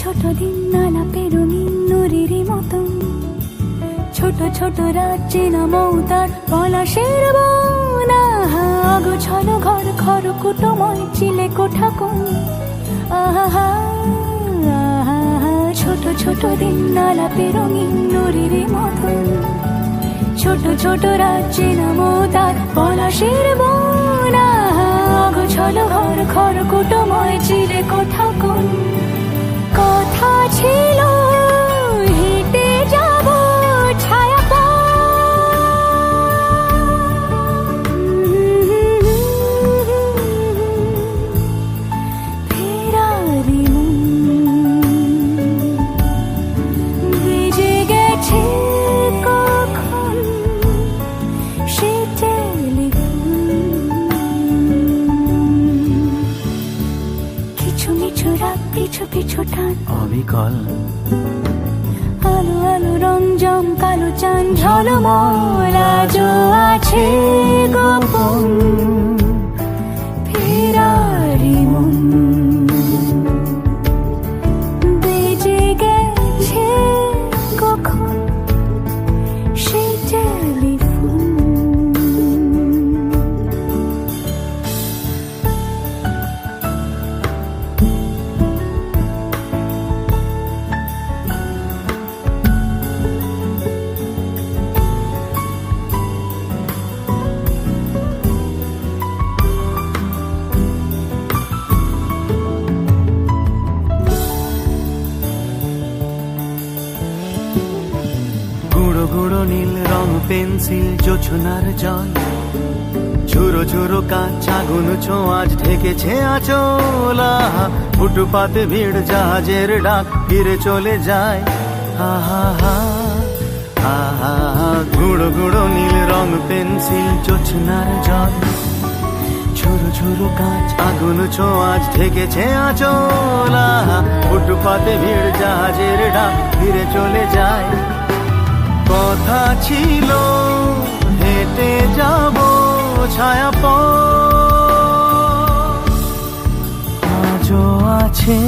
ছোট দিন আলাপের রঙিন নুরির মতন, ছোট ছোট রাজ্যে নামৌতার পলাশের বন। গোছানো ঘর খড়কুটোময় চিলে কোঠা কোন, আহা আহা। ছোট ছোট দিন আলাপের রঙিন নুরির মতন, ছোট ছোট রাজ্যে নামৌতার পলাশের বন। গোছানো ঘর খড়কুটোময় চিলে কোঠা কোন। কথা ছিল হেঁটে যাব ছায়া ফেরারি বেজে গেছে কখন সে কিছু মিছু রাত পিছু পিছু টান অবিকল আলো আলো রঞ্জম কালো চান ঝলমল আজও আছে গোপন ফেরারি মন। বেজে গেছে কখন সেই টেলিফোন। গুঁড়ো গুঁড়ো নীল রং পেন্সিল জোছনার জল, ঝুরো ঝুরো কাঁচ আগুন ছোঁয়াজ ঢেকেছে আচলা। ফুটপাতে ভিড় জাহাজের ডাক ফিরে চলে যায়, আহা হা আহা। গুঁড়ো গুঁড়ো নীল রং পেন্সিল জোছনার জল, ঝুরো ঝুরো কাঁচ আগুন ছোঁয়াজ ঢেকেছে আচলা। ফুটপাতে ভিড় জাহাজের ডাক ফিরে চলে যায়। কথা ছিল হেঁটে যাব ছায়া পথ, আজও আছে